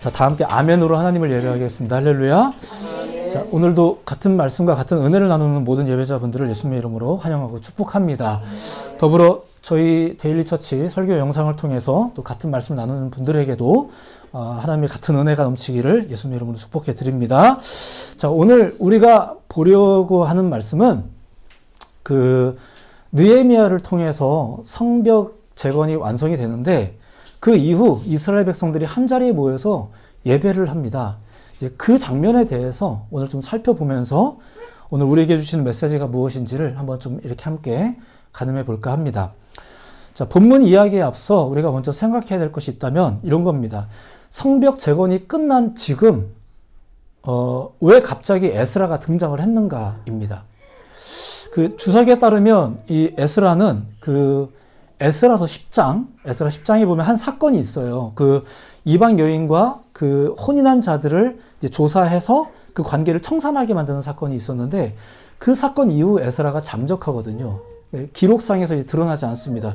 자, 다 함께 아멘으로 하나님을 예배하겠습니다. 할렐루야. 자, 오늘도 같은 말씀과 같은 은혜를 나누는 모든 예배자분들을 예수님의 이름으로 환영하고 축복합니다. 더불어 저희 데일리 처치 설교 영상을 통해서 또 같은 말씀을 나누는 분들에게도 하나님의 같은 은혜가 넘치기를 예수님의 이름으로 축복해 드립니다. 자, 오늘 우리가 보려고 하는 말씀은 느헤미야를 통해서 성벽 재건이 완성이 되는데 그 이후 이스라엘 백성들이 한자리에 모여서 예배를 합니다. 이제 그 장면에 대해서 오늘 좀 살펴보면서 오늘 우리에게 주시는 메시지가 무엇인지를 한번 좀 이렇게 함께 가늠해 볼까 합니다. 자, 본문 이야기에 앞서 우리가 먼저 생각해야 될 것이 있다면 이런 겁니다. 성벽 재건이 끝난 지금 왜 갑자기 에스라가 등장을 했는가입니다. 그 주석에 따르면 이 에스라는 에스라서 10장, 에스라 10장에 보면 한 사건이 있어요. 이방 여인과 혼인한 자들을 이제 조사해서 그 관계를 청산하게 만드는 사건이 있었는데 그 사건 이후 에스라가 잠적하거든요. 기록상에서 이제 드러나지 않습니다.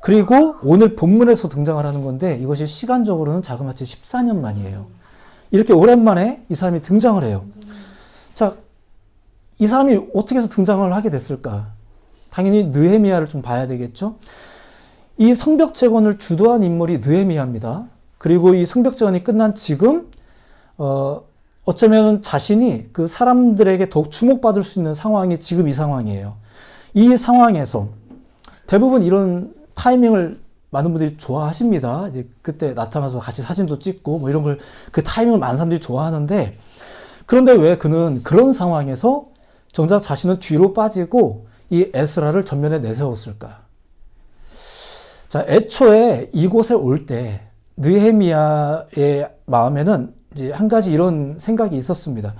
그리고 오늘 본문에서 등장을 하는 건데 이것이 시간적으로는 자그마치 14년 만이에요. 이렇게 오랜만에 이 사람이 등장을 해요. 자, 이 사람이 어떻게 해서 등장을 하게 됐을까? 당연히 느헤미야를 좀 봐야 되겠죠? 이 성벽 재건을 주도한 인물이 느헤미야입니다. 그리고 이 성벽 재건이 끝난 지금 어쩌면 자신이 그 사람들에게 더욱 주목받을 수 있는 상황이 지금 이 상황이에요. 이 상황에서 대부분 이런 타이밍을 많은 분들이 좋아하십니다. 이제 그때 나타나서 같이 사진도 찍고 뭐 이런 걸 그 타이밍을 많은 사람들이 좋아하는데 그런데 왜 그는 그런 상황에서 정작 자신은 뒤로 빠지고 이 에스라를 전면에 내세웠을까? 자, 애초에 이곳에 올 때 느헤미야의 마음에는 이제 한 가지 이런 생각이 있었습니다.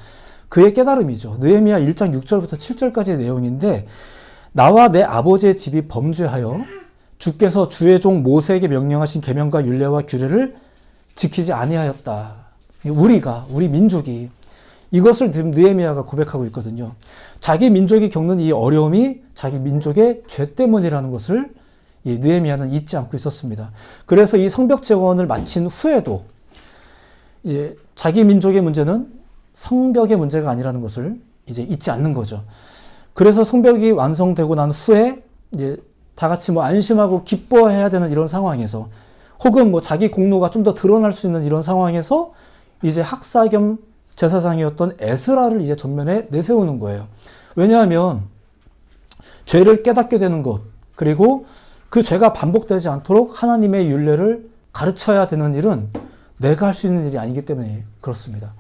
그의 깨달음이죠. 느헤미야 1장 6절부터 7절까지의 내용인데 나와 내 아버지의 집이 범죄하여 주께서 주의 종 모세에게 명령하신 계명과 율례와 규례를 지키지 아니하였다. 우리 민족이 이것을 지금 느헤미야가 고백하고 있거든요. 자기 민족이 겪는 이 어려움이 자기 민족의 죄 때문이라는 것을 이 느헤미야는 잊지 않고 있었습니다. 그래서 이 성벽 재건을 마친 후에도 자기 민족의 문제는 성벽의 문제가 아니라는 것을 이제 잊지 않는 거죠. 그래서 성벽이 완성되고 난 후에 이제 다 같이 안심하고 기뻐해야 되는 이런 상황에서 혹은 자기 공로가 좀 더 드러날 수 있는 이런 상황에서 이제 학사 겸 제사장이었던 에스라를 이제 전면에 내세우는 거예요. 왜냐하면 죄를 깨닫게 되는 것, 그리고 그 죄가 반복되지 않도록 하나님의 율례를 가르쳐야 되는 일은 내가 할 수 있는 일이 아니기 때문에 그렇습니다.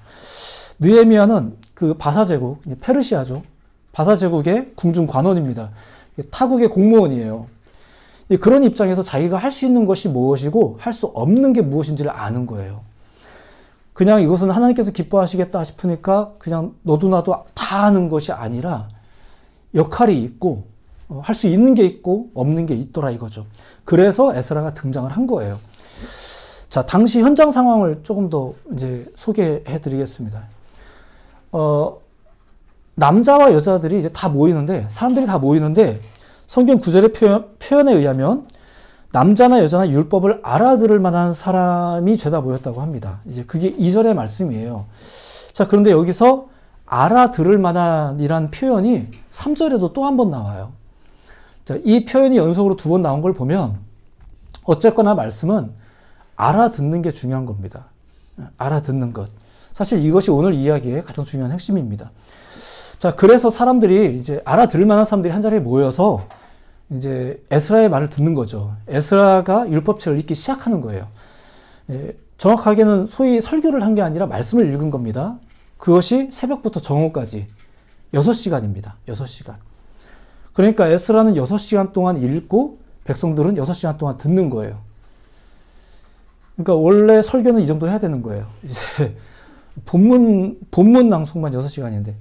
느헤미야는 바사제국, 페르시아죠. 바사제국의 궁중관원입니다. 타국의 공무원이에요. 그런 입장에서 자기가 할 수 있는 것이 무엇이고 할 수 없는 게 무엇인지를 아는 거예요. 그냥 이것은 하나님께서 기뻐하시겠다 싶으니까 그냥 너도 나도 다 하는 것이 아니라 역할이 있고 할 수 있는 게 있고 없는 게 있더라 이거죠. 그래서 에스라가 등장을 한 거예요. 자, 당시 현장 상황을 조금 더 이제 소개해 드리겠습니다. 남자와 여자들이 이제 사람들이 다 모이는데 성경 구절의 표현에 의하면 남자나 여자나 율법을 알아들을 만한 사람이 죄다 모였다고 합니다. 이제 그게 2절의 말씀이에요. 자, 그런데 여기서 알아들을 만한이란 표현이 3절에도 또 한 번 나와요. 자, 이 표현이 연속으로 2번 나온 걸 보면 어쨌거나 말씀은 알아듣는 게 중요한 겁니다. 알아듣는 것. 사실 이것이 오늘 이야기의 가장 중요한 핵심입니다. 자, 그래서 사람들이 이제 알아들을 만한 사람들이 한 자리에 모여서 이제 에스라의 말을 듣는 거죠. 에스라가 율법책을 읽기 시작하는 거예요. 정확하게는 소위 설교를 한 게 아니라 말씀을 읽은 겁니다. 그것이 새벽부터 정오까지 6시간입니다. 6시간. 그러니까 에스라는 6시간 동안 읽고 백성들은 6시간 동안 듣는 거예요. 그러니까 원래 설교는 이 정도 해야 되는 거예요. 이제 본문 낭송만 6시간인데.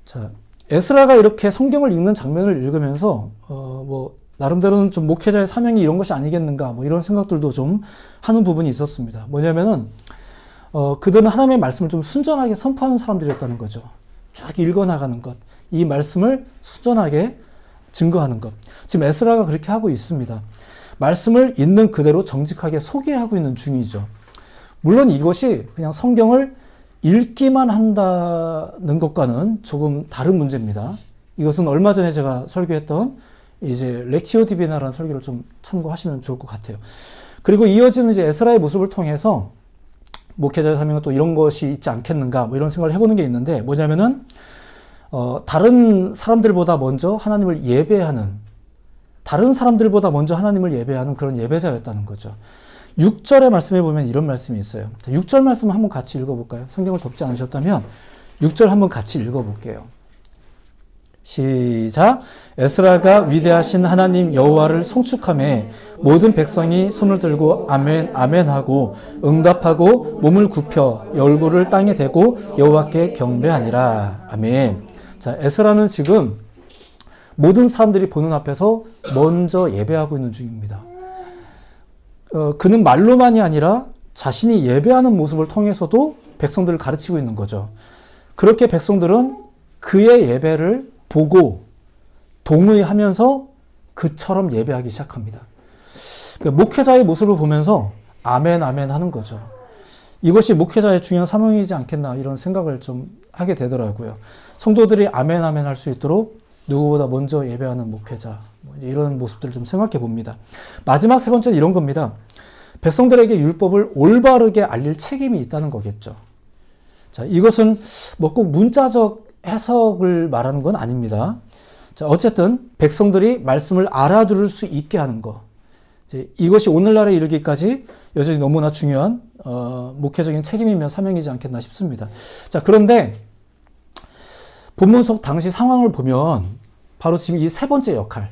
자, 에스라가 이렇게 성경을 읽는 장면을 읽으면서 나름대로는 좀 목회자의 사명이 이런 것이 아니겠는가 이런 생각들도 좀 하는 부분이 있었습니다. 뭐냐면은 그들은 하나님의 말씀을 좀 순전하게 선포하는 사람들이었다는 거죠. 쭉 읽어나가는 것, 이 말씀을 순전하게 증거하는 것. 지금 에스라가 그렇게 하고 있습니다. 말씀을 있는 그대로 정직하게 소개하고 있는 중이죠. 물론 이것이 그냥 성경을 읽기만 한다는 것과는 조금 다른 문제입니다. 이것은 얼마 전에 제가 설교했던 이제 렉치오 디비나라는 설교를 좀 참고하시면 좋을 것 같아요. 그리고 이어지는 이제 에스라의 모습을 통해서 목회자의 사명은 또 이런 것이 있지 않겠는가, 뭐 이런 생각을 해보는 게 있는데, 뭐냐면은 다른 사람들보다 먼저 하나님을 예배하는, 다른 사람들보다 먼저 하나님을 예배하는 그런 예배자였다는 거죠. 6절의 말씀에 보면 이런 말씀이 있어요. 자, 6절 말씀 한번 같이 읽어볼까요? 성경을 덮지 않으셨다면 6절 한번 같이 읽어볼게요. 시작. 에스라가 위대하신 하나님 여호와를 송축하매 모든 백성이 손을 들고 아멘 아멘 하고 응답하고 몸을 굽혀 얼굴을 땅에 대고 여호와께 경배하니라. 아멘. 자, 에스라는 지금 모든 사람들이 보는 앞에서 먼저 예배하고 있는 중입니다. 그는 말로만이 아니라 자신이 예배하는 모습을 통해서도 백성들을 가르치고 있는 거죠. 그렇게 백성들은 그의 예배를 보고 동의하면서 그처럼 예배하기 시작합니다. 그러니까 목회자의 모습을 보면서 아멘 아멘 하는 거죠. 이것이 목회자의 중요한 사명이지 않겠나 이런 생각을 좀 하게 되더라고요. 성도들이 아멘 아멘 할 수 있도록 누구보다 먼저 예배하는 목회자, 이런 모습들을 좀 생각해 봅니다. 마지막 세 번째는 이런 겁니다. 백성들에게 율법을 올바르게 알릴 책임이 있다는 거겠죠. 자, 이것은 뭐 꼭 문자적 해석을 말하는 건 아닙니다. 자, 어쨌든 백성들이 말씀을 알아들을 수 있게 하는 것. 이것이 오늘날에 이르기까지 여전히 너무나 중요한 목회적인 책임이며 사명이지 않겠나 싶습니다. 자, 그런데 본문 속 당시 상황을 보면 바로 지금 이 세 번째 역할,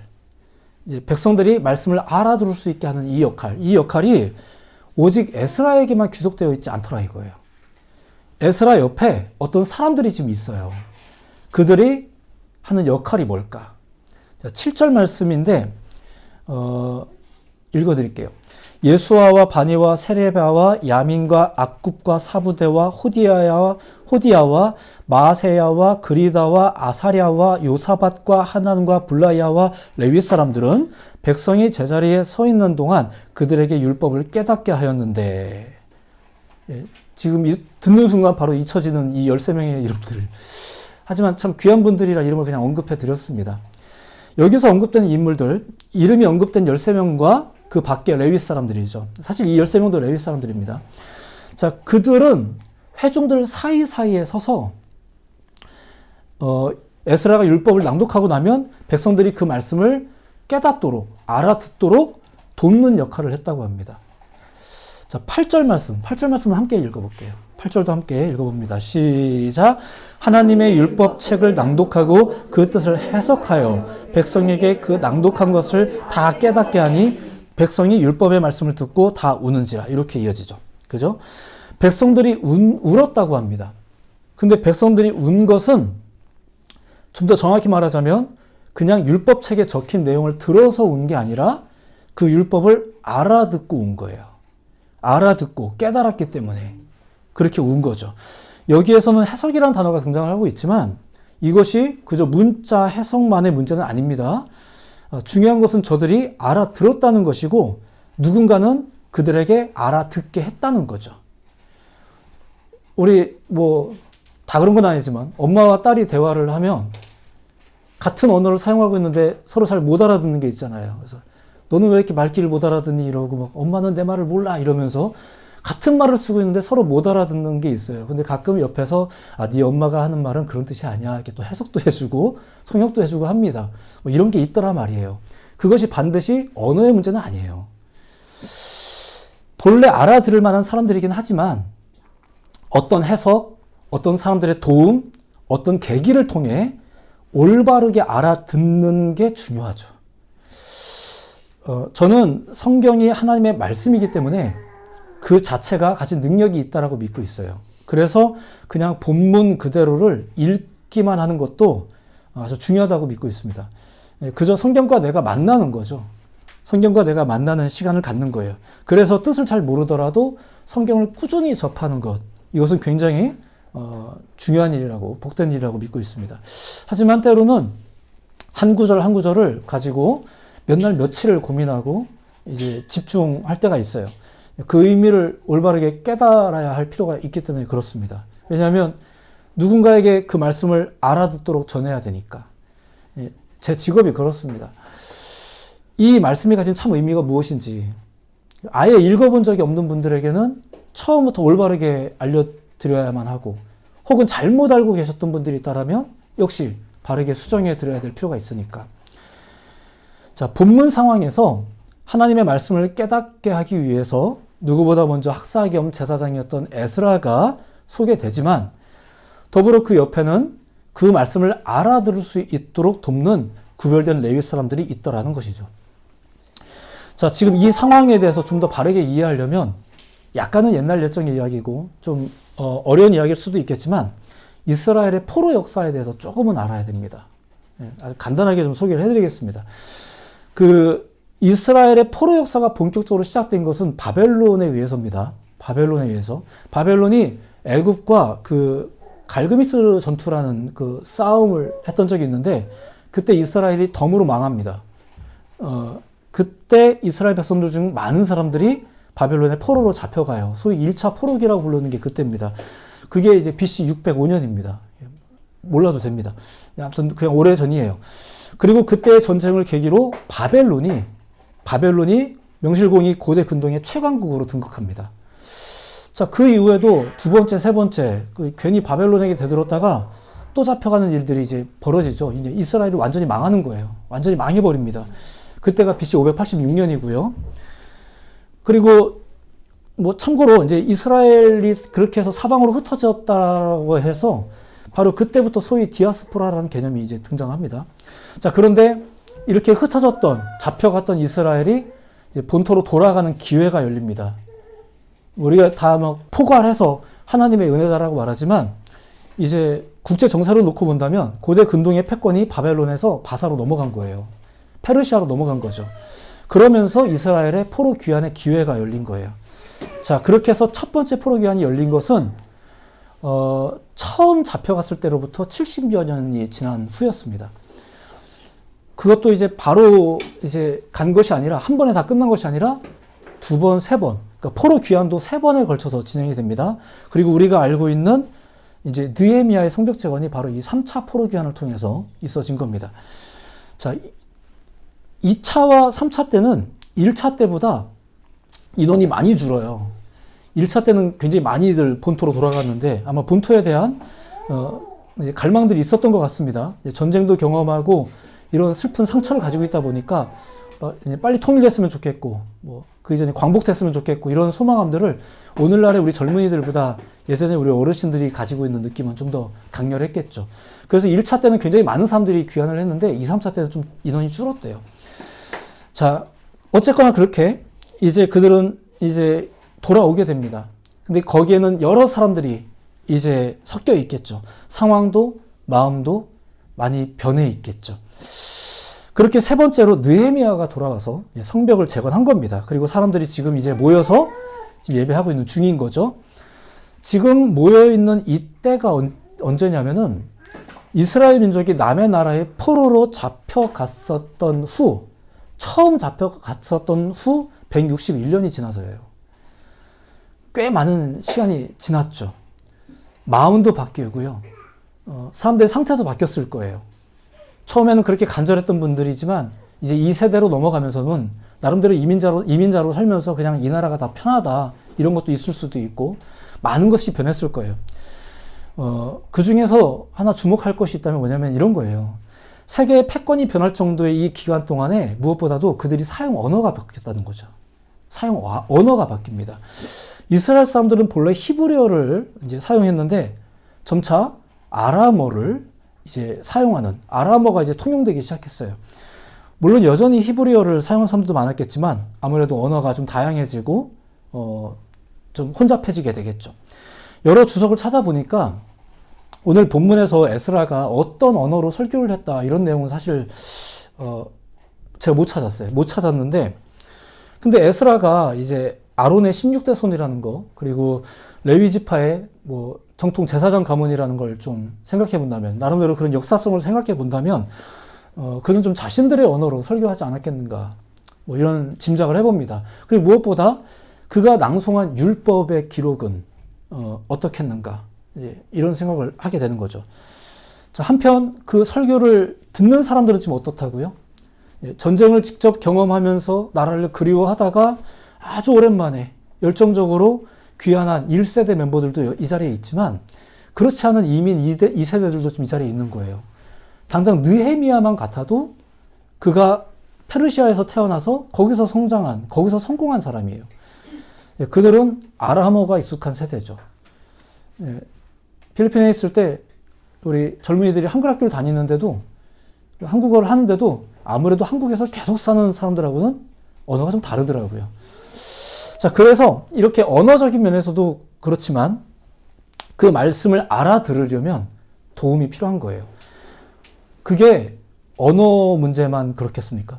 이제 백성들이 말씀을 알아들을 수 있게 하는 이 역할이 오직 에스라에게만 귀속되어 있지 않더라 이거예요. 에스라 옆에 어떤 사람들이 지금 있어요. 그들이 하는 역할이 뭘까? 자, 7절 말씀인데 읽어드릴게요. 예수아와 바니와 세레바와 야민과 악굽과 사부대와 호디야와 마세야와 그리다와 아사랴와 요사밧과 하난과 블라야와 레위 사람들은 백성이 제자리에 서 있는 동안 그들에게 율법을 깨닫게 하였는데, 지금 듣는 순간 바로 잊혀지는 이 13명의 이름들. 하지만 참 귀한 분들이라 이름을 그냥 언급해 드렸습니다. 여기서 언급된 인물들, 이름이 언급된 13명과 그 밖에 레위 사람들이죠. 사실 이 13명도 레위 사람들입니다. 자, 그들은 회중들 사이사이에 서서 에스라가 율법을 낭독하고 나면 백성들이 그 말씀을 깨닫도록, 알아듣도록 돕는 역할을 했다고 합니다. 자, 8절 말씀을 함께 읽어볼게요. 8절도 함께 읽어봅니다. 시작. 하나님의 율법책을 낭독하고 그 뜻을 해석하여 백성에게 그 낭독한 것을 다 깨닫게 하니 백성이 율법의 말씀을 듣고 다 우는지라. 이렇게 이어지죠. 그죠? 백성들이 울었다고 합니다. 근데 백성들이 운 것은 좀 더 정확히 말하자면 그냥 율법책에 적힌 내용을 들어서 운 게 아니라 그 율법을 알아듣고 운 거예요. 알아듣고 깨달았기 때문에 그렇게 운 거죠. 여기에서는 해석이라는 단어가 등장을 하고 있지만 이것이 그저 문자 해석만의 문제는 아닙니다. 중요한 것은 저들이 알아들었다는 것이고 누군가는 그들에게 알아듣게 했다는 거죠. 우리 다 그런 건 아니지만 엄마와 딸이 대화를 하면 같은 언어를 사용하고 있는데 서로 잘 못 알아듣는 게 있잖아요. 그래서 너는 왜 이렇게 말귀를 못 알아듣니? 이러고 막 엄마는 내 말을 몰라 이러면서 같은 말을 쓰고 있는데 서로 못 알아듣는 게 있어요. 근데 가끔 옆에서 네 엄마가 하는 말은 그런 뜻이 아니야. 이렇게 또 해석도 해주고 통역도 해주고 합니다. 이런 게 있더라 말이에요. 그것이 반드시 언어의 문제는 아니에요. 본래 알아들을 만한 사람들이긴 하지만 어떤 해석, 어떤 사람들의 도움, 어떤 계기를 통해 올바르게 알아듣는 게 중요하죠. 저는 성경이 하나님의 말씀이기 때문에 그 자체가 가진 능력이 있다고 믿고 있어요. 그래서 그냥 본문 그대로를 읽기만 하는 것도 아주 중요하다고 믿고 있습니다. 그저 성경과 내가 만나는 거죠. 성경과 내가 만나는 시간을 갖는 거예요. 그래서 뜻을 잘 모르더라도 성경을 꾸준히 접하는 것, 이것은 굉장히 중요한 일이라고, 복된 일이라고 믿고 있습니다. 하지만 때로는 한 구절 한 구절을 가지고 몇 날 며칠을 고민하고 이제 집중할 때가 있어요. 그 의미를 올바르게 깨달아야 할 필요가 있기 때문에 그렇습니다. 왜냐하면 누군가에게 그 말씀을 알아듣도록 전해야 되니까. 제 직업이 그렇습니다. 이 말씀이 가진 참 의미가 무엇인지 아예 읽어본 적이 없는 분들에게는 처음부터 올바르게 알려드려야만 하고, 혹은 잘못 알고 계셨던 분들이 있다면 역시 바르게 수정해 드려야 될 필요가 있으니까. 자, 본문 상황에서 하나님의 말씀을 깨닫게 하기 위해서 누구보다 먼저 학사 겸 제사장이었던 에스라가 소개되지만, 더불어 그 옆에는 그 말씀을 알아들을 수 있도록 돕는 구별된 레위 사람들이 있더라는 것이죠. 자, 지금 이 상황에 대해서 좀 더 바르게 이해하려면 약간은 옛날 예정의 이야기고 좀 어려운 이야기일 수도 있겠지만 이스라엘의 포로 역사에 대해서 조금은 알아야 됩니다. 아주 간단하게 좀 소개를 해드리겠습니다. 이스라엘의 포로 역사가 본격적으로 시작된 것은 바벨론에 의해서입니다. 바벨론에 의해서. 바벨론이 애굽과 갈그미스 전투라는 싸움을 했던 적이 있는데, 그때 이스라엘이 덤으로 망합니다. 그때 이스라엘 백성들 중 많은 사람들이 바벨론의 포로로 잡혀가요. 소위 1차 포로기라고 부르는 게 그때입니다. 그게 이제 BC 605년입니다. 몰라도 됩니다. 아무튼 그냥 오래전이에요. 그리고 그때의 전쟁을 계기로 바벨론이 명실공히 고대 근동의 최강국으로 등극합니다. 자, 그 이후에도 두 번째, 세 번째, 괜히 바벨론에게 대들었다가 또 잡혀가는 일들이 이제 벌어지죠. 이제 이스라엘이 완전히 망하는 거예요. 완전히 망해버립니다. 그때가 BC 586년이고요. 그리고 참고로 이제 이스라엘이 그렇게 해서 사방으로 흩어졌다고 해서 바로 그때부터 소위 디아스포라라는 개념이 이제 등장합니다. 자, 그런데 이렇게 흩어졌던, 잡혀갔던 이스라엘이 이제 본토로 돌아가는 기회가 열립니다. 우리가 다 포괄해서 하나님의 은혜다라고 말하지만, 이제 국제 정세로 놓고 본다면 고대 근동의 패권이 바벨론에서 바사로 넘어간 거예요. 페르시아로 넘어간 거죠. 그러면서 이스라엘의 포로 귀환의 기회가 열린 거예요. 자, 그렇게 해서 첫 번째 포로 귀환이 열린 것은 처음 잡혀갔을 때로부터 70여 년이 지난 후였습니다. 그것도 이제 바로 이제 간 것이 아니라, 한 번에 다 끝난 것이 아니라 두 번, 세 번, 그러니까 포로 귀환도 세 번에 걸쳐서 진행이 됩니다. 그리고 우리가 알고 있는 이제 느헤미야의 성벽 재건이 바로 이 3차 포로 귀환을 통해서 있어진 겁니다. 자, 2차와 3차 때는 1차 때보다 인원이 많이 줄어요. 1차 때는 굉장히 많이들 본토로 돌아갔는데, 아마 본토에 대한 이제 갈망들이 있었던 것 같습니다. 전쟁도 경험하고 이런 슬픈 상처를 가지고 있다 보니까 빨리 통일됐으면 좋겠고, 그 이전에 광복됐으면 좋겠고, 이런 소망함들을 오늘날의 우리 젊은이들보다 예전에 우리 어르신들이 가지고 있는 느낌은 좀 더 강렬했겠죠. 그래서 1차 때는 굉장히 많은 사람들이 귀환을 했는데 2, 3차 때는 좀 인원이 줄었대요. 자, 어쨌거나 그렇게 이제 그들은 이제 돌아오게 됩니다. 근데 거기에는 여러 사람들이 이제 섞여 있겠죠. 상황도 마음도 많이 변해 있겠죠. 그렇게 세 번째로 느헤미야가 돌아와서 성벽을 재건한 겁니다. 그리고 사람들이 지금 이제 모여서 지금 예배하고 있는 중인 거죠. 지금 모여있는 이때가 언제냐면은 이스라엘 민족이 남의 나라에 포로로 잡혀갔었던 후, 처음 잡혀갔었던 후 161년이 지나서예요. 꽤 많은 시간이 지났죠. 마음도 바뀌고요. 사람들의 상태도 바뀌었을 거예요. 처음에는 그렇게 간절했던 분들이지만 이제 이 세대로 넘어가면서는 나름대로 이민자로 살면서 그냥 이 나라가 다 편하다, 이런 것도 있을 수도 있고 많은 것이 변했을 거예요. 그 중에서 하나 주목할 것이 있다면 뭐냐면 이런 거예요. 세계의 패권이 변할 정도의 이 기간 동안에 무엇보다도 그들이 사용 언어가 바뀌었다는 거죠. 사용 언어가 바뀝니다. 이스라엘 사람들은 본래 히브리어를 이제 사용했는데 점차 아람어를 이제 사용하는, 아람어가 이제 통용되기 시작했어요. 물론 여전히 히브리어를 사용하는 사람들도 많았겠지만 아무래도 언어가 좀 다양해지고 좀 혼잡해지게 되겠죠. 여러 주석을 찾아보니까 오늘 본문에서 에스라가 어떤 언어로 설교를 했다, 이런 내용은 사실 제가 못 찾았어요. 못 찾았는데, 근데 에스라가 이제 아론의 16대 손이라는 거, 그리고 레위 지파의 정통 제사장 가문이라는 걸 좀 생각해 본다면, 나름대로 그런 역사성을 생각해 본다면 그는 좀 자신들의 언어로 설교하지 않았겠는가, 이런 짐작을 해봅니다. 그리고 무엇보다 그가 낭송한 율법의 기록은 어떻겠는가, 이런 생각을 하게 되는 거죠. 자, 한편 그 설교를 듣는 사람들은 지금 어떻다고요? 전쟁을 직접 경험하면서 나라를 그리워하다가 아주 오랜만에 열정적으로 귀환한 1세대 멤버들도 이 자리에 있지만, 그렇지 않은 이민 2세대들도 지금 이 자리에 있는 거예요. 당장 느헤미야만 같아도 그가 페르시아에서 태어나서 거기서 성장한, 거기서 성공한 사람이에요. 그들은 아람어가 익숙한 세대죠. 필리핀에 있을 때 우리 젊은이들이 한글 학교를 다니는데도, 한국어를 하는데도 아무래도 한국에서 계속 사는 사람들하고는 언어가 좀 다르더라고요. 자, 그래서 이렇게 언어적인 면에서도 그렇지만 그 말씀을 알아들으려면 도움이 필요한 거예요. 그게 언어 문제만 그렇겠습니까?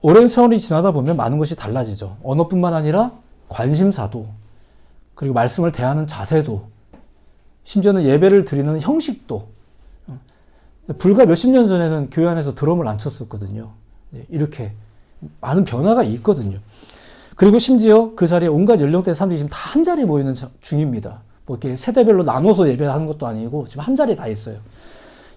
오랜 세월이 지나다 보면 많은 것이 달라지죠. 언어뿐만 아니라 관심사도, 그리고 말씀을 대하는 자세도, 심지어는 예배를 드리는 형식도. 불과 몇십 년 전에는 교회 안에서 드럼을 안 쳤었거든요. 이렇게 많은 변화가 있거든요. 그리고 심지어 그 자리에 온갖 연령대의 사람들이 지금 다 한 자리에 모이는 중입니다. 뭐 이렇게 세대별로 나눠서 예배하는 것도 아니고 지금 한 자리에 다 있어요.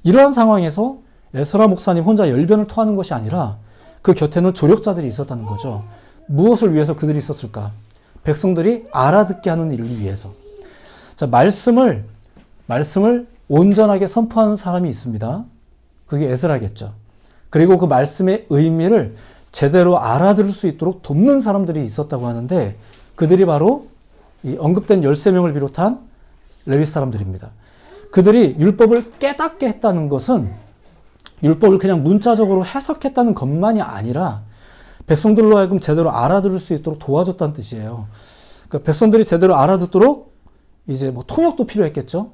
이러한 상황에서 에스라 목사님 혼자 열변을 토하는 것이 아니라 그 곁에는 조력자들이 있었다는 거죠. 무엇을 위해서 그들이 있었을까? 백성들이 알아듣게 하는 일을 위해서. 자, 말씀을 온전하게 선포하는 사람이 있습니다. 그게 에스라겠죠. 그리고 그 말씀의 의미를 제대로 알아들을 수 있도록 돕는 사람들이 있었다고 하는데, 그들이 바로 이 언급된 13명을 비롯한 레위 사람들입니다. 그들이 율법을 깨닫게 했다는 것은 율법을 그냥 문자적으로 해석했다는 것만이 아니라 백성들로 하여금 제대로 알아들을 수 있도록 도와줬다는 뜻이에요. 그러니까 백성들이 제대로 알아듣도록 이제 뭐 통역도 필요했겠죠.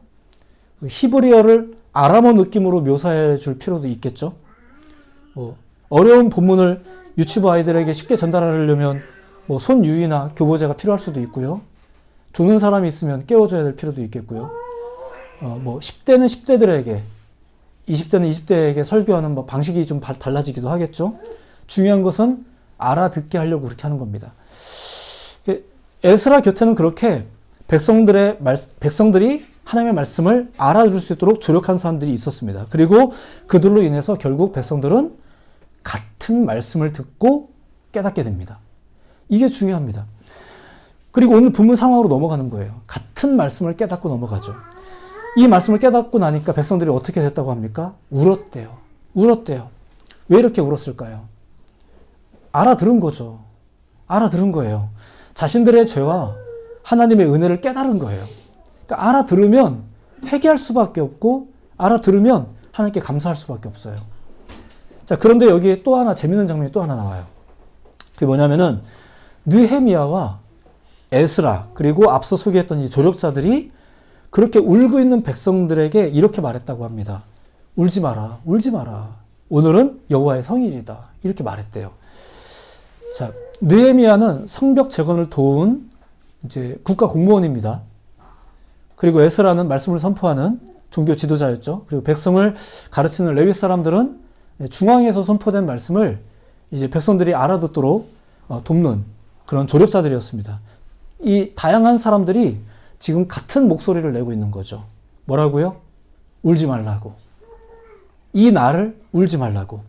히브리어를 아람어 느낌으로 묘사해 줄 필요도 있겠죠. 뭐 어려운 본문을 유치부 아이들에게 쉽게 전달하려면 뭐 손유이나 교보제가 필요할 수도 있고요. 조는 사람이 있으면 깨워줘야 될 필요도 있겠고요. 뭐 10대는 10대들에게, 20대는 20대에게 설교하는 뭐 방식이 좀 달라지기도 하겠죠. 중요한 것은 알아듣게 하려고 그렇게 하는 겁니다. 에스라 곁에는 그렇게 백성들이 하나님의 말씀을 알아들을 수 있도록 조력한 사람들이 있었습니다. 그리고 그들로 인해서 결국 백성들은 같은 말씀을 듣고 깨닫게 됩니다. 이게 중요합니다. 그리고 오늘 본문 상황으로 넘어가는 거예요. 같은 말씀을 깨닫고 넘어가죠. 이 말씀을 깨닫고 나니까 백성들이 어떻게 됐다고 합니까? 울었대요. 왜 이렇게 울었을까요? 알아들은 거죠. 알아들은 거예요. 자신들의 죄와 하나님의 은혜를 깨달은 거예요. 그러니까 알아들으면 회개할 수밖에 없고, 알아들으면 하나님께 감사할 수밖에 없어요. 자, 그런데 여기에 또 하나 재밌는 장면이 또 하나 나와요. 그게 뭐냐면은 느헤미야와 에스라, 그리고 앞서 소개했던 이 조력자들이 그렇게 울고 있는 백성들에게 이렇게 말했다고 합니다. 울지 마라. 오늘은 여호와의 성일이다. 이렇게 말했대요. 자, 느헤미야는 성벽 재건을 도운 이제 국가 공무원입니다. 그리고 에스라는 말씀을 선포하는 종교 지도자였죠. 그리고 백성을 가르치는 레위 사람들은 중앙에서 선포된 말씀을 이제 백성들이 알아듣도록 돕는 그런 조력자들이었습니다. 이 다양한 사람들이 지금 같은 목소리를 내고 있는 거죠. 뭐라고요? 울지 말라고. 이 날을 울지 말라고.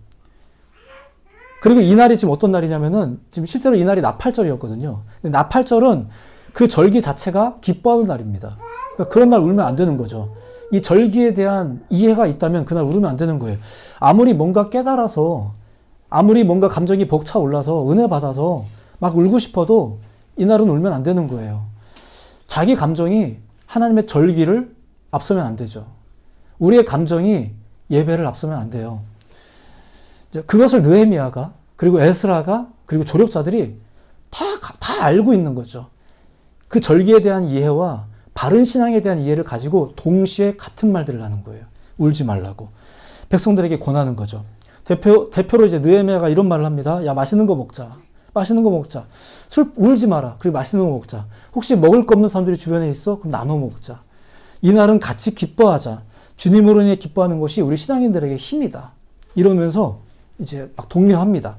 그리고 이 날이 지금 어떤 날이냐면은, 지금 실제로 이 날이 나팔절이었거든요. 근데 나팔절은 그 절기 자체가 기뻐하는 날입니다. 그러니까 그런 날 울면 안 되는 거죠. 이 절기에 대한 이해가 있다면 그날 울으면 안 되는 거예요. 아무리 뭔가 깨달아서, 아무리 뭔가 감정이 벅차올라서 은혜 받아서 막 울고 싶어도 이날은 울면 안 되는 거예요. 자기 감정이 하나님의 절기를 앞서면 안 되죠. 우리의 감정이 예배를 앞서면 안 돼요. 그것을 느헤미야가, 그리고 에스라가, 그리고 조력자들이 다 알고 있는 거죠. 그 절기에 대한 이해와 바른 신앙에 대한 이해를 가지고 동시에 같은 말들을 하는 거예요. 울지 말라고. 백성들에게 권하는 거죠. 대표로 이제 느헤미야가 이런 말을 합니다. 야, 맛있는 거 먹자. 울지 마라. 그리고 맛있는 거 먹자. 혹시 먹을 거 없는 사람들이 주변에 있어? 그럼 나눠 먹자. 이날은 같이 기뻐하자. 주님으로 인해 기뻐하는 것이 우리 신앙인들에게 힘이다. 이러면서 이제 막 독려합니다.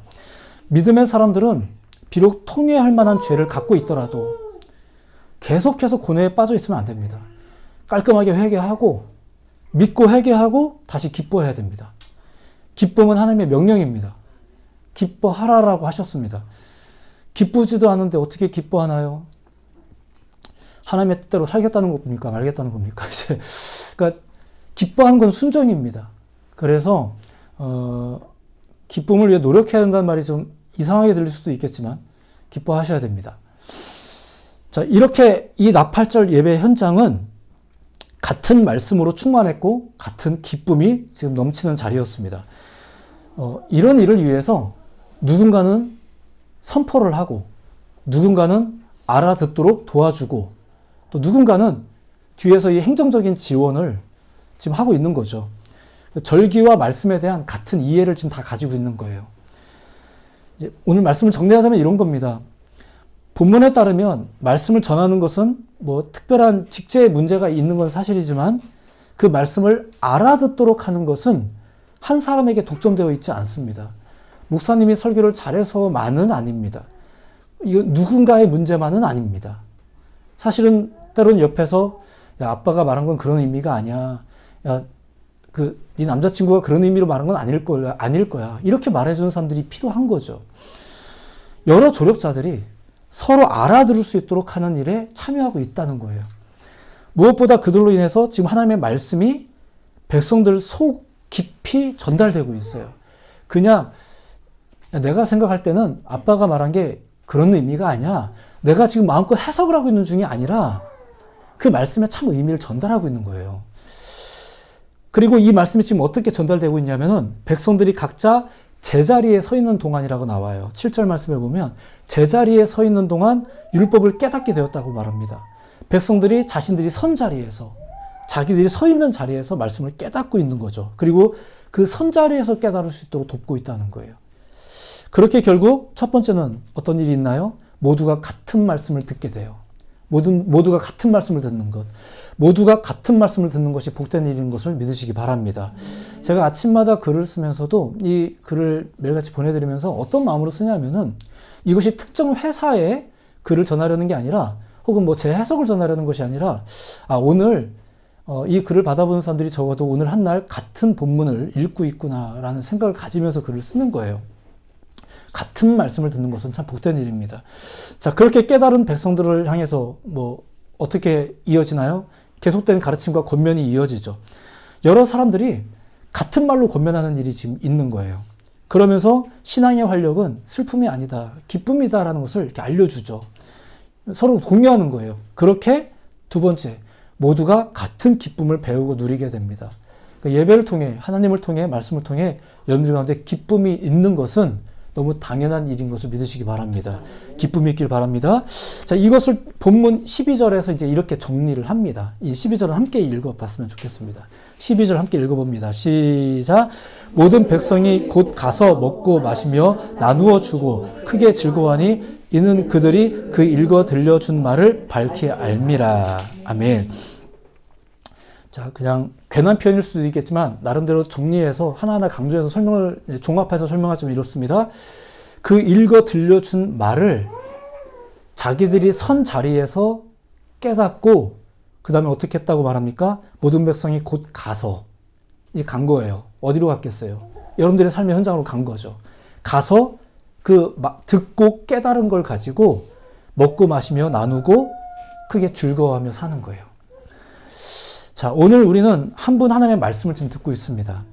믿음의 사람들은 비록 통회할 만한 죄를 갖고 있더라도 계속해서 고뇌에 빠져 있으면 안 됩니다. 깔끔하게 회개하고 믿고 회개하고 다시 기뻐해야 됩니다. 기쁨은 하나님의 명령입니다. 기뻐하라라고 하셨습니다. 기쁘지도 않은데 어떻게 기뻐하나요? 하나님의 뜻대로 살겠다는 겁니까? 말겠다는 겁니까? 이제 그러니까 기뻐하는 건 순종입니다. 그래서 기쁨을 위해 노력해야 된다는 말이 좀 이상하게 들릴 수도 있겠지만 기뻐하셔야 됩니다. 자, 이렇게 이 나팔절 예배 현장은 같은 말씀으로 충만했고 같은 기쁨이 지금 넘치는 자리였습니다. 이런 일을 위해서 누군가는 선포를 하고 누군가는 알아듣도록 도와주고 또 누군가는 뒤에서 이 행정적인 지원을 지금 하고 있는 거죠. 절기와 말씀에 대한 같은 이해를 지금 다 가지고 있는 거예요. 이제 오늘 말씀을 정리하자면 이런 겁니다. 본문에 따르면 말씀을 전하는 것은 뭐 특별한 직제의 문제가 있는 건 사실이지만 그 말씀을 알아듣도록 하는 것은 한 사람에게 독점되어 있지 않습니다. 목사님이 설교를 잘해서만은 아닙니다. 이거 누군가의 문제만은 아닙니다. 사실은 때로는 옆에서 야, 아빠가 말한 건 그런 의미가 아니야. 야, 네 남자친구가 그런 의미로 말한 건 아닐 거야. 이렇게 말해주는 사람들이 필요한 거죠. 여러 조력자들이 서로 알아들을 수 있도록 하는 일에 참여하고 있다는 거예요. 무엇보다 그들로 인해서 지금 하나님의 말씀이 백성들 속 깊이 전달되고 있어요. 그냥 내가 생각할 때는 아빠가 말한 게 그런 의미가 아니야. 내가 지금 마음껏 해석을 하고 있는 중이 아니라 그 말씀에 참 의미를 전달하고 있는 거예요. 그리고 이 말씀이 지금 어떻게 전달되고 있냐면은 백성들이 각자 제자리에 서 있는 동안이라고 나와요. 7절 말씀에 보면 제자리에 서 있는 동안 율법을 깨닫게 되었다고 말합니다. 백성들이 자신들이 선 자리에서 자기들이 서 있는 자리에서 말씀을 깨닫고 있는 거죠. 그리고 그 선 자리에서 깨달을 수 있도록 돕고 있다는 거예요. 그렇게 결국 첫 번째는 어떤 일이 있나요? 모두가 같은 말씀을 듣게 돼요. 모두가 같은 말씀을 듣는 것. 모두가 같은 말씀을 듣는 것이 복된 일인 것을 믿으시기 바랍니다. 제가 아침마다 글을 쓰면서도 이 글을 매일같이 보내드리면서 어떤 마음으로 쓰냐면은 이것이 특정 회사에 글을 전하려는 게 아니라 혹은 뭐 제 해석을 전하려는 것이 아니라 오늘 이 글을 받아보는 사람들이 적어도 오늘 한 날 같은 본문을 읽고 있구나라는 생각을 가지면서 글을 쓰는 거예요. 같은 말씀을 듣는 것은 참 복된 일입니다. 자, 그렇게 깨달은 백성들을 향해서 뭐 어떻게 이어지나요? 계속된 가르침과 권면이 이어지죠. 여러 사람들이 같은 말로 권면하는 일이 지금 있는 거예요. 그러면서 신앙의 활력은 슬픔이 아니다, 기쁨이다라는 것을 이렇게 알려주죠. 서로 공유하는 거예요. 그렇게 두 번째, 모두가 같은 기쁨을 배우고 누리게 됩니다. 그러니까 예배를 통해, 하나님을 통해, 말씀을 통해 여러분들 가운데 기쁨이 있는 것은 너무 당연한 일인 것을 믿으시기 바랍니다. 기쁨이 있길 바랍니다. 자, 이것을 본문 12절에서 이제 이렇게 정리를 합니다. 이 12절을 함께 읽어봤으면 좋겠습니다. 12절 함께 읽어봅니다. 시작. 모든 백성이 곧 가서 먹고 마시며 나누어 주고 크게 즐거워하니 이는 그들이 그 읽어 들려준 말을 밝히 알미라. 아멘. 자, 그냥 괜한 표현일 수도 있겠지만 나름대로 정리해서 하나하나 강조해서 종합해서 설명하자면 이렇습니다. 그 읽어 들려준 말을 자기들이 선 자리에서 깨닫고 그 다음에 어떻게 했다고 말합니까? 모든 백성이 곧 가서 이제 간 거예요. 어디로 갔겠어요? 여러분들의 삶의 현장으로 간 거죠. 가서 그 듣고 깨달은 걸 가지고 먹고 마시며 나누고 크게 즐거워하며 사는 거예요. 자, 오늘 우리는 한 분 하나님의 말씀을 지금 듣고 있습니다.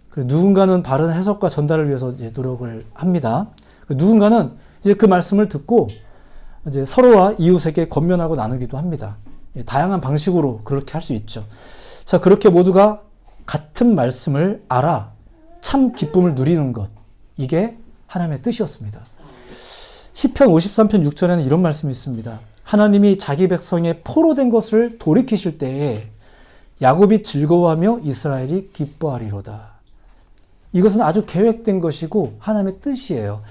그리고 누군가는 바른 해석과 전달을 위해서 이제 노력을 합니다. 누군가는 이제 그 말씀을 듣고 이제 서로와 이웃에게 권면하고 나누기도 합니다. 다양한 방식으로 그렇게 할 수 있죠. 자, 그렇게 모두가 같은 말씀을 알아 참 기쁨을 누리는 것, 이게 하나님의 뜻이었습니다. 시편 53편 6절에는 이런 말씀이 있습니다. 하나님이 자기 백성의 포로된 것을 돌이키실 때에 야곱이 즐거워하며 이스라엘이 기뻐하리로다. 이것은 아주 계획된 것이고 하나님의 뜻이에요.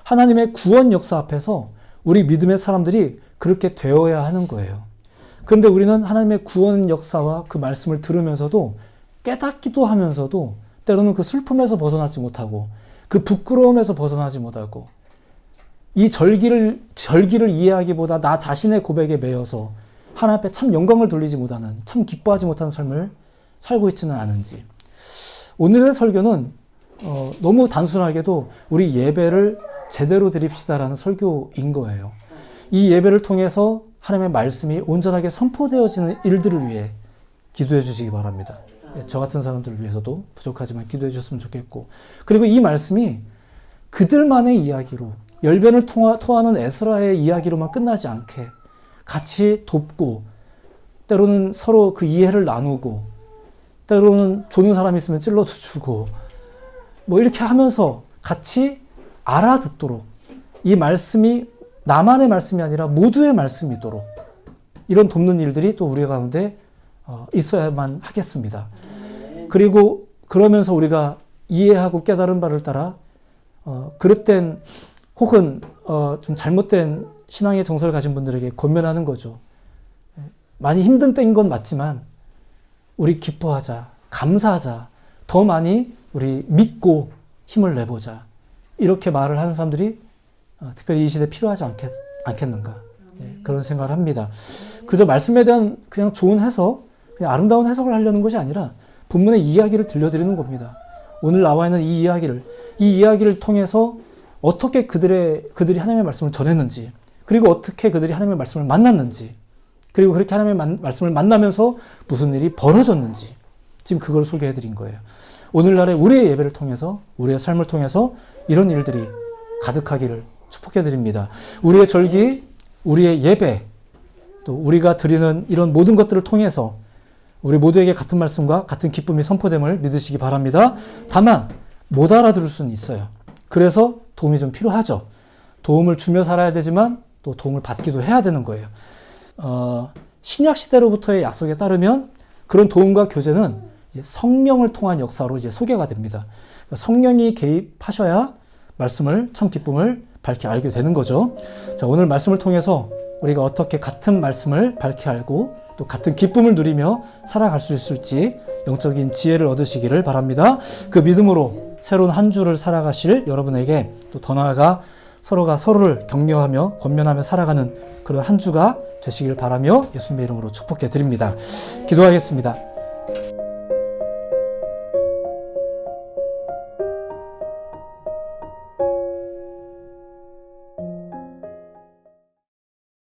하나님의 구원 역사 앞에서 우리 믿음의 사람들이 그렇게 되어야 하는 거예요. 그런데 우리는 하나님의 구원 역사와 그 말씀을 들으면서도 깨닫기도 하면서도 때로는 그 슬픔에서 벗어나지 못하고 그 부끄러움에서 벗어나지 못하고 이 절기를 이해하기보다 나 자신의 고백에 매여서 하나님 앞에 참 영광을 돌리지 못하는, 참 기뻐하지 못하는 삶을 살고 있지는 않은지. 오늘의 설교는 너무 단순하게도 우리 예배를 제대로 드립시다라는 설교인 거예요. 이 예배를 통해서 하나님의 말씀이 온전하게 선포되어지는 일들을 위해 기도해 주시기 바랍니다. 저 같은 사람들을 위해서도 부족하지만 기도해 주셨으면 좋겠고, 그리고 이 말씀이 그들만의 이야기로, 열변을 토하는 에스라의 이야기로만 끝나지 않게 같이 돕고, 때로는 서로 그 이해를 나누고, 때로는 조는 사람이 있으면 찔러도 주고, 뭐 이렇게 하면서 같이 알아듣도록, 이 말씀이 나만의 말씀이 아니라 모두의 말씀이도록 이런 돕는 일들이 또 우리 가운데 있어야만 하겠습니다. 그리고 그러면서 우리가 이해하고 깨달은 바를 따라 그릇된 혹은 좀 잘못된 신앙의 정서를 가진 분들에게 권면하는 거죠. 많이 힘든 때인 건 맞지만 우리 기뻐하자, 감사하자, 더 많이 우리 믿고 힘을 내보자, 이렇게 말을 하는 사람들이 특별히 이 시대에 필요하지 않겠는가, 그런 생각을 합니다. 그저 말씀에 대한 그냥 좋은 해석, 그냥 아름다운 해석을 하려는 것이 아니라 본문의 이야기를 들려드리는 겁니다. 오늘 나와 있는 이 이야기를 통해서 어떻게 그들이 하나님의 말씀을 전했는지, 그리고 어떻게 그들이 하나님의 말씀을 만났는지, 그리고 그렇게 하나님의 말씀을 만나면서 무슨 일이 벌어졌는지, 지금 그걸 소개해드린 거예요. 오늘날의 우리의 예배를 통해서, 우리의 삶을 통해서 이런 일들이 가득하기를 축복해드립니다. 우리의 절기, 우리의 예배, 또 우리가 드리는 이런 모든 것들을 통해서 우리 모두에게 같은 말씀과 같은 기쁨이 선포됨을 믿으시기 바랍니다. 다만 못 알아들을 수는 있어요. 그래서 도움이 좀 필요하죠. 도움을 주며 살아야 되지만 또 도움을 받기도 해야 되는 거예요. 신약 시대로부터의 약속에 따르면 그런 도움과 교제는 이제 성령을 통한 역사로 이제 소개가 됩니다. 그러니까 성령이 개입하셔야 말씀을, 참 기쁨을 밝히 알게 되는 거죠. 자, 오늘 말씀을 통해서 우리가 어떻게 같은 말씀을 밝히 알고 또 같은 기쁨을 누리며 살아갈 수 있을지 영적인 지혜를 얻으시기를 바랍니다. 그 믿음으로 새로운 한 주를 살아가실 여러분에게 또 더 나아가 서로가 서로를 격려하며 권면하며 살아가는 그런 한 주가 되시길 바라며 예수님의 이름으로 축복해 드립니다. 기도하겠습니다.